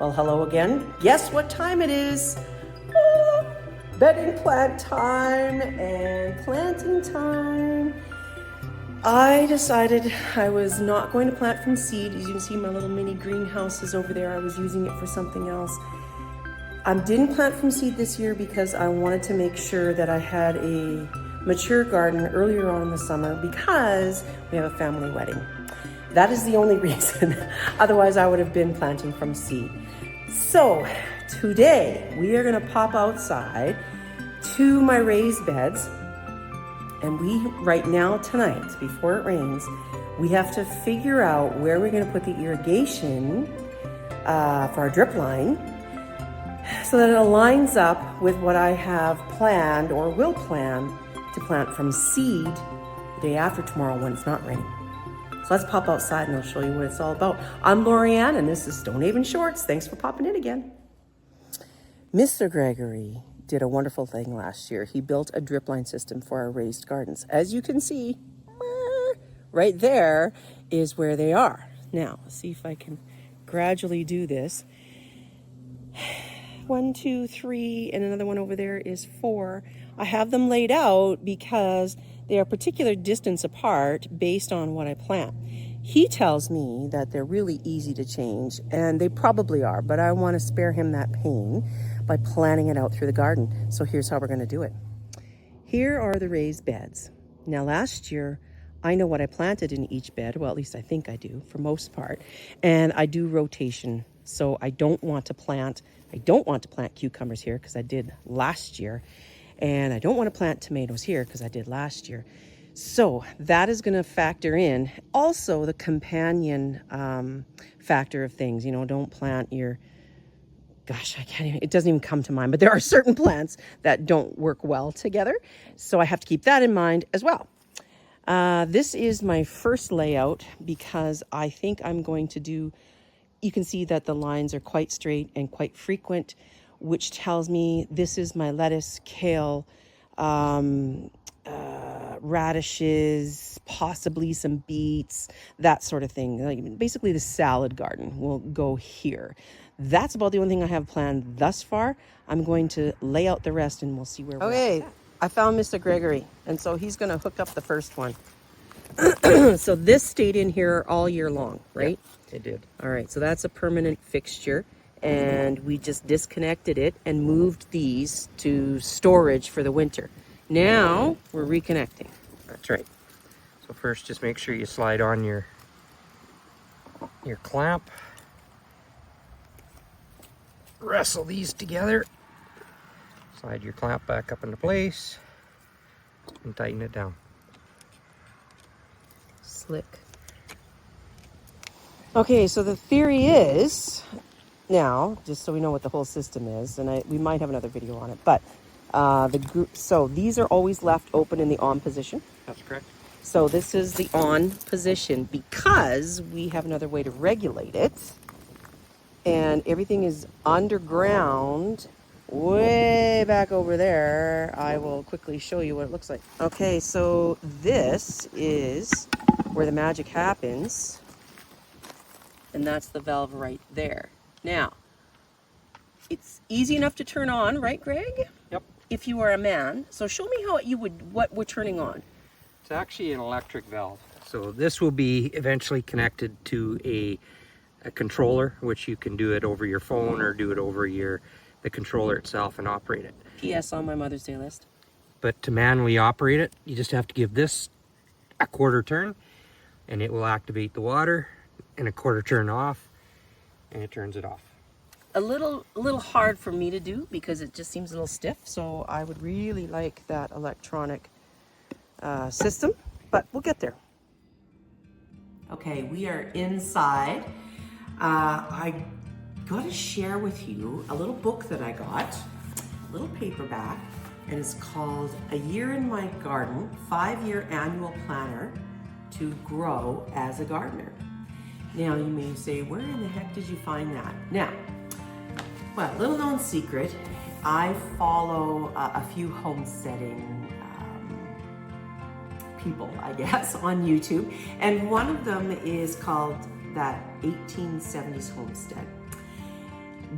Well, hello again. Guess what time it is? Ah, bedding plant time and planting time. I decided I was not going to plant from seed. As you can see, my little mini greenhouses over there, I was using it for something else. I didn't plant from seed this year because I wanted to make sure that I had a mature garden earlier on in the summer because we have a family wedding. That is the only reason. Otherwise, I would have been planting from seed. So today we are gonna pop outside to my raised beds, and right now tonight, before it rains, we have to figure out where we're gonna put the irrigation for our drip line so that it aligns up with what I have planned or will plan to plant from seed the day after tomorrow when it's not raining. So let's pop outside and I'll show you what it's all about. I'm Lorianne and this is Stonehaven Shorts. Thanks for popping in again. Mr. Gregory did a wonderful thing last year. He built a drip line system for our raised gardens. As you can see, right there is where they are. Now, let's see if I can gradually do this. 1, 2, 3, and another one over there is 4. I have them laid out because they are a particular distance apart based on what I plant. He tells me that they're really easy to change, and they probably are, but I want to spare him that pain by planning it out through the garden. So here's how we're going to do it. Here are the raised beds. Now last year, I know what I planted in each bed. Well, at least I think I do for most part. And I do rotation. So I don't want to plant cucumbers here because I did last year. And I don't want to plant tomatoes here because I did last year. So that is going to factor in. Also the companion factor of things. You know, don't plant your, gosh, it doesn't even come to mind, but there are certain plants that don't work well together. So I have to keep that in mind as well. This is my first layout because I think I'm going to do, you can see that the lines are quite straight and quite frequent, which tells me this is my lettuce, kale, radishes, possibly some beets, that sort of thing. Like basically the salad garden will go here. That's about the only thing I have planned thus far. I'm going to lay out the rest and we'll see where we're at. Okay, I found Mr. Gregory, and so he's going to hook up the first one. So this stayed in here all year long, right? Yeah, it did. All right, so that's a permanent fixture, and we just disconnected it and moved these to storage for the winter. Now we're reconnecting. That's right. So first, just make sure you slide on your clamp. Wrestle these together. Slide your clamp back up into place and tighten it down. Slick. Okay, so the theory is, now, just so we know what the whole system is, and we might have another video on it, but so these are always left open in the on position. That's correct. So this is the on position because we have another way to regulate it. And everything is underground way back over there. I will quickly show you what it looks like. Okay, so this is where the magic happens. And that's the valve right there. Now, it's easy enough to turn on, right, Greg? Yep. If you are a man. So show me how what we're turning on. It's actually an electric valve. So this will be eventually connected to a controller, which you can do it over your phone or do it over the controller itself and operate it. PS on my Mother's Day list. But to manually operate it, you just have to give this a quarter turn and it will activate the water, and a quarter turn off and it turns it off. A little hard for me to do because it just seems a little stiff, so I would really like that electronic system, but we'll get there. Okay, we are inside. I got to share with you a little book that I got, a little paperback, and it's called A Year in My Garden, 5-Year Annual Planner to Grow as a Gardener. Now you may say, where in the heck did you find that? Now, well, little known secret, I follow a few homesteading people, I guess, on YouTube, and one of them is called That 1870s Homestead.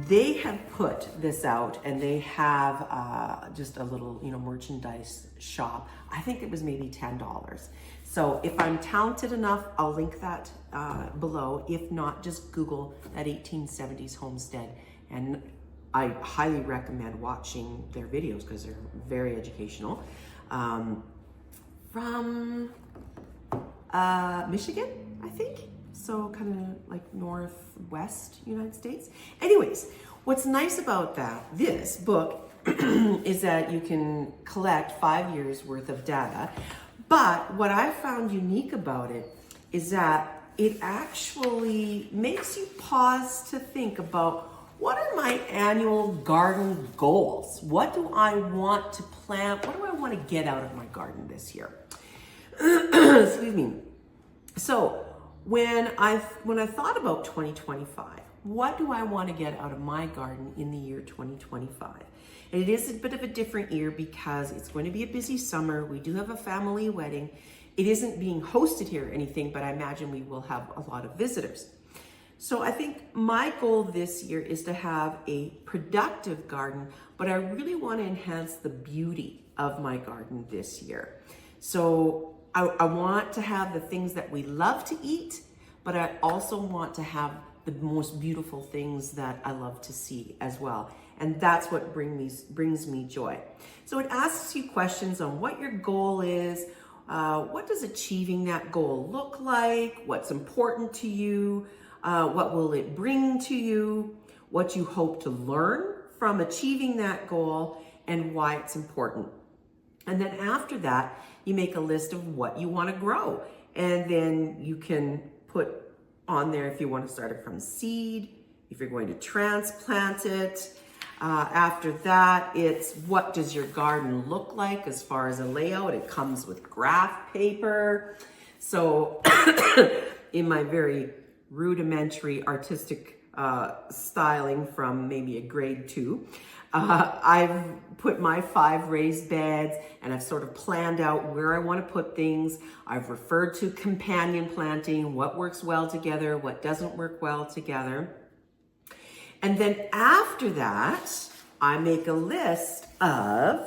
they have put this out, and they have just a little, merchandise shop. I think it was maybe $10. So if I'm talented enough, I'll link that below. If not, just Google that 1870s homestead. And I highly recommend watching their videos because they're very educational. From Michigan, I think. So kind of like northwest United States. Anyways, what's nice about this book is that you can collect 5 years worth of data. But what I found unique about it is that it actually makes you pause to think about, what are my annual garden goals? What do I want to plant? What do I want to get out of my garden this year? Excuse me. So when I thought about 2025, what do I want to get out of my garden in the year 2025? And it is a bit of a different year because it's going to be a busy summer. We do have a family wedding. It isn't being hosted here or anything, but I imagine we will have a lot of visitors. So I think my goal this year is to have a productive garden, but I really want to enhance the beauty of my garden this year. So I want to have the things that we love to eat, but I also want to have the most beautiful things that I love to see as well. And that's what brings me joy. So it asks you questions on what your goal is, what does achieving that goal look like, what's important to you, what will it bring to you, what you hope to learn from achieving that goal, and why it's important. And then after that, you make a list of what you want to grow. And then you can put on there if you want to start it from seed, if you're going to transplant it. After that, it's what does your garden look like as far as a layout. It comes with graph paper. So in my very rudimentary artistic styling from maybe a grade 2, I've put my 5 raised beds and I've sort of planned out where I want to put things. I've referred to companion planting, what works well together, what doesn't work well together. And then after that, I make a list of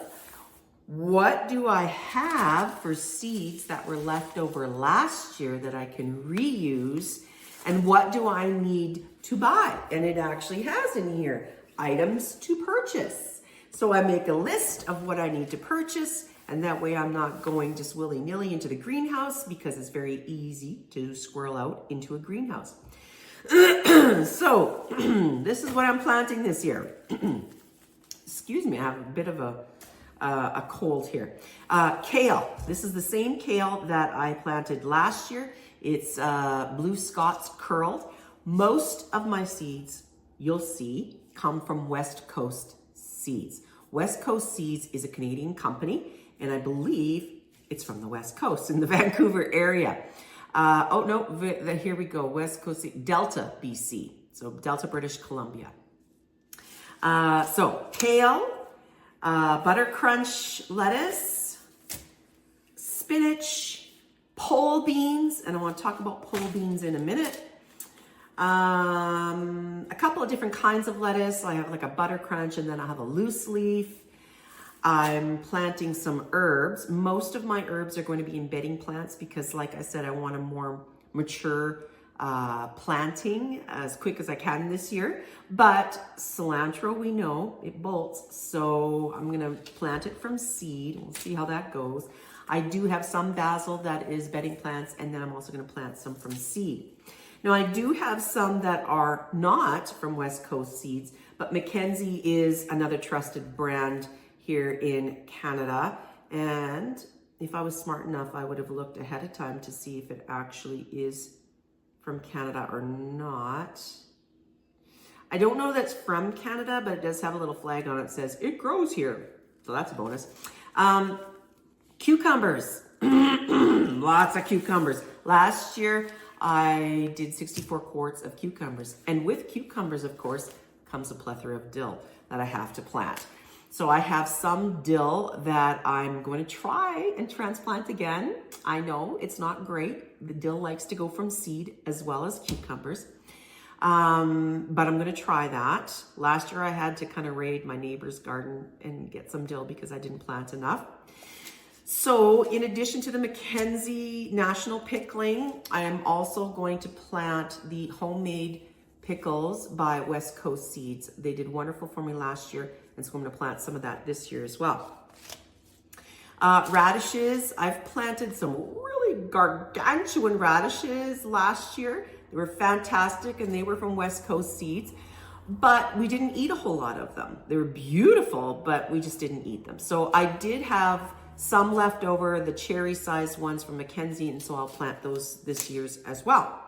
what do I have for seeds that were left over last year that I can reuse, and what do I need to buy? And it actually has in here items to purchase. So I make a list of what I need to purchase, and that way I'm not going just willy-nilly into the greenhouse because it's very easy to squirrel out into a greenhouse. So this is what I'm planting this year. Excuse me, I have a bit of a cold here. Kale. This is the same kale that I planted last year. It's Blue Scots curled. Most of my seeds, you'll see, come from West Coast Seeds. West Coast Seeds is a Canadian company, and I believe it's from the West Coast in the Vancouver area. Oh no, here we go, West Coast, Delta, BC. So Delta, British Columbia. So kale, butter crunch lettuce, spinach, pole beans, and I want to talk about pole beans in a minute. A couple of different kinds of lettuce. I have like a butter crunch, and then I have a loose leaf. I'm planting some herbs. Most of my herbs are going to be in bedding plants because, like I said, I want a more mature planting as quick as I can this year. But cilantro, we know, it bolts. So I'm going to plant it from seed. We'll see how that goes. I do have some basil that is bedding plants, and then I'm also going to plant some from seed. Now, I do have some that are not from West Coast Seeds, but Mackenzie is another trusted brand here in Canada. And if I was smart enough, I would have looked ahead of time to see if it actually is from Canada or not. I don't know that's from Canada, but it does have a little flag on it that says it grows here. So that's a bonus. Cucumbers, lots of cucumbers. Last year, I did 64 quarts of cucumbers. And with cucumbers, of course, comes a plethora of dill that I have to plant. So I have some dill that I'm going to try and transplant again. I know it's not great. The dill likes to go from seed as well as cucumbers. But I'm going to try that. Last year I had to kind of raid my neighbor's garden and get some dill because I didn't plant enough. So in addition to the Mackenzie National Pickling, I am also going to plant the homemade pickles by West Coast Seeds. They did wonderful for me last year, and so I'm going to plant some of that this year as well. Radishes, I've planted some really gargantuan radishes last year. They were fantastic, and they were from West Coast Seeds, but we didn't eat a whole lot of them. They were beautiful, but we just didn't eat them. So I did have some left over, the cherry-sized ones from Mackenzie, and so I'll plant those this year as well.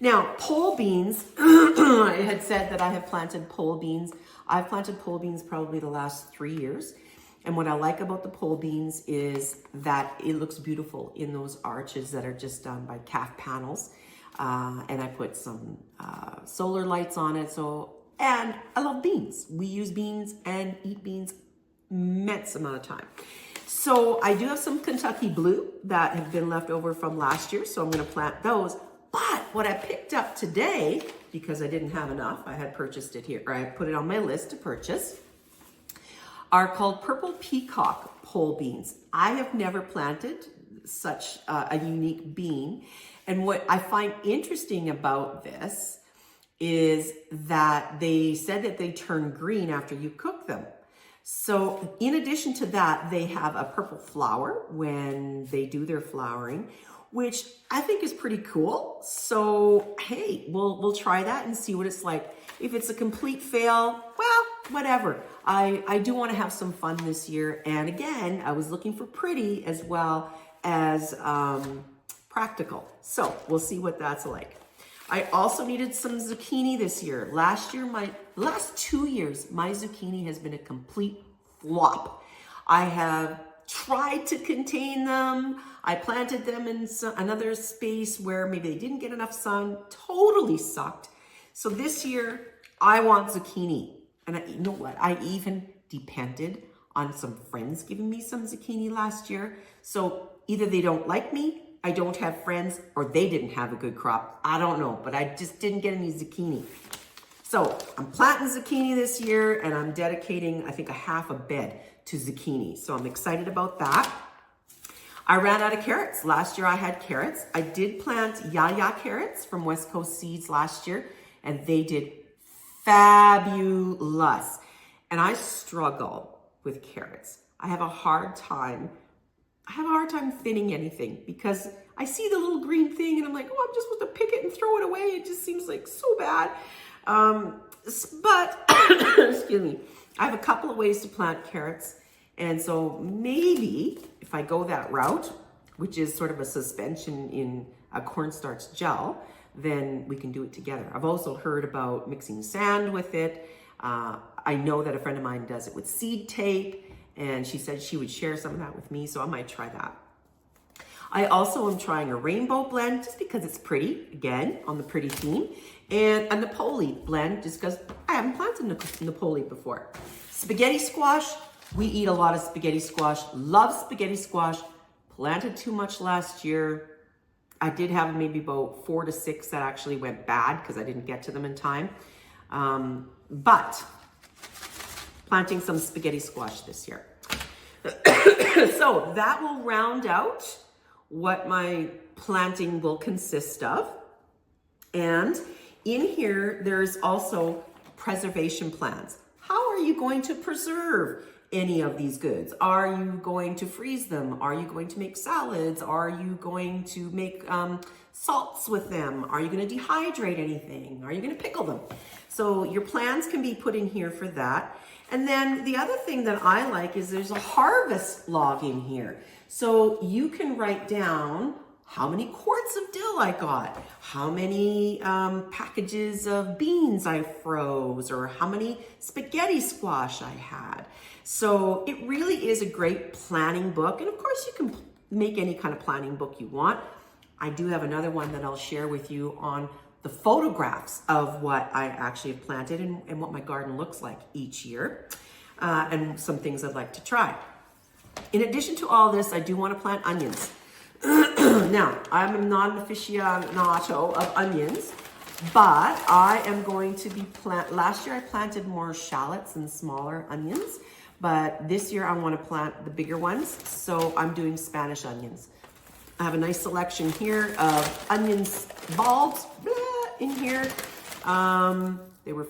Now, pole beans, I had said that I have planted pole beans. I've planted pole beans probably the last 3 years. And what I like about the pole beans is that it looks beautiful in those arches that are just done by calf panels. And I put some solar lights on it. And I love beans. We use beans and eat beans immense amount of time. So I do have some Kentucky Blue that have been left over from last year. So I'm going to plant those. But what I picked up today, because I didn't have enough, I had purchased it here, or I put it on my list to purchase, are called Purple Peacock pole beans. I have never planted such a unique bean. And what I find interesting about this is that they said that they turn green after you cook them. So in addition to that, they have a purple flower when they do their flowering, which I think is pretty cool. So, hey, we'll try that and see what it's like. If it's a complete fail, well, whatever. I do want to have some fun this year. And again, I was looking for pretty as well as practical. So we'll see what that's like. I also needed some zucchini this year. Last 2 years, my zucchini has been a complete flop. I have tried to contain them. I planted them in another space where maybe they didn't get enough sun. Totally sucked. So this year, I want zucchini. And you know what? I even depended on some friends giving me some zucchini last year. So either they don't like me, I don't have friends, or they didn't have a good crop. I don't know, but I just didn't get any zucchini. So I'm planting zucchini this year, and I'm dedicating, I think, a half a bed to zucchini. So I'm excited about that. I ran out of carrots. Last year I had carrots. I did plant Yaya carrots from West Coast Seeds last year, and they did fabulous. And I struggle with carrots. I have a hard time thinning anything because I see the little green thing and I'm like, oh, I'm just supposed to pick it and throw it away. It just seems like so bad. But excuse me, I have a couple of ways to plant carrots. And so maybe if I go that route, which is sort of a suspension in a cornstarch gel, then we can do it together. I've also heard about mixing sand with it. I know that a friend of mine does it with seed tape, and she said she would share some of that with me, so I might try that. I also am trying a rainbow blend just because it's pretty, again, on the pretty theme, and a Napoli blend just because I haven't planted Napoli before. Spaghetti squash, we eat a lot of spaghetti squash, love spaghetti squash, planted too much last year. I did have maybe about 4 to 6 that actually went bad because I didn't get to them in time. But planting some spaghetti squash this year. So that will round out what my planting will consist of. And in here, there's also preservation plans. How are you going to preserve any of these goods? Are you going to freeze them? Are you going to make salads? Are you going to make salts with them? Are you going to dehydrate anything? Are you going to pickle them? So your plans can be put in here for that. And then the other thing that I like is there's a harvest log in here. So you can write down how many quarts of dill I got, how many packages of beans I froze, or how many spaghetti squash I had. So it really is a great planning book. And of course you can make any kind of planning book you want. I do have another one that I'll share with you on the photographs of what I actually have planted and what my garden looks like each year, and some things I'd like to try. In addition to all this, I do want to plant onions. Now, I'm a non-aficionado of onions, But I am going to be last year I planted more shallots and smaller onions, but this year I want to plant the bigger ones, so I'm doing Spanish onions. I have a nice selection here of onions bulbs in here. They were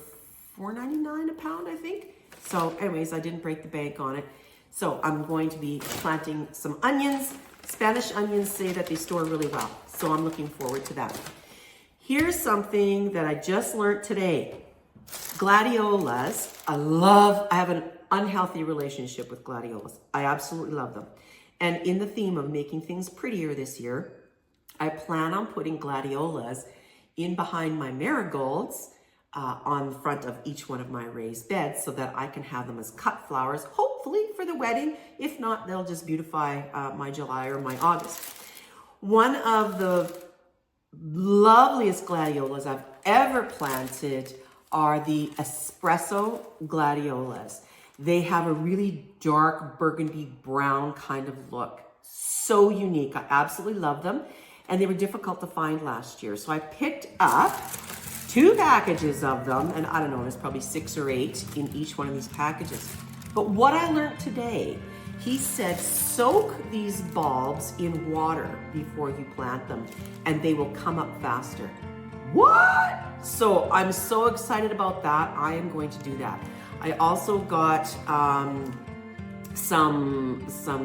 $4.99 a pound, I think. So anyways, I didn't break the bank on it. So I'm going to be planting some onions. Spanish onions say that they store really well, so I'm looking forward to that. Here's something that I just learned today. Gladiolas, I have an unhealthy relationship with gladiolas. I absolutely love them. And in the theme of making things prettier this year, I plan on putting gladiolas in behind my marigolds on the front of each one of my raised beds so that I can have them as cut flowers, hopefully for the wedding. If not, they'll just beautify my July or my August. One of the loveliest gladiolas I've ever planted are the espresso gladiolas. They have a really dark burgundy brown kind of look. So unique. I absolutely love them. And they were difficult to find last year. So I picked up 2 packages of them, and I don't know, there's probably 6 or 8 in each one of these packages. But what I learned today, he said soak these bulbs in water before you plant them and they will come up faster. What? So I'm so excited about that. I am going to do that. I also got some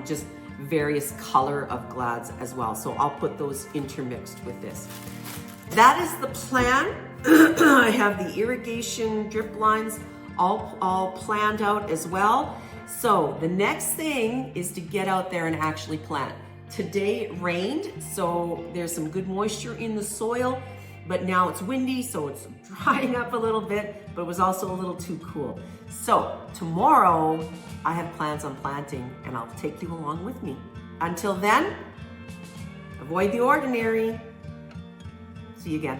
just various color of glads as well. So I'll put those intermixed with this. That is the plan. I have the irrigation drip lines all planned out as well. So the next thing is to get out there and actually plant. Today it rained, so there's some good moisture in the soil, but now it's windy, so it's drying up a little bit, but it was also a little too cool. So tomorrow I have plans on planting and I'll take you along with me. Until then, avoid the ordinary. See you again.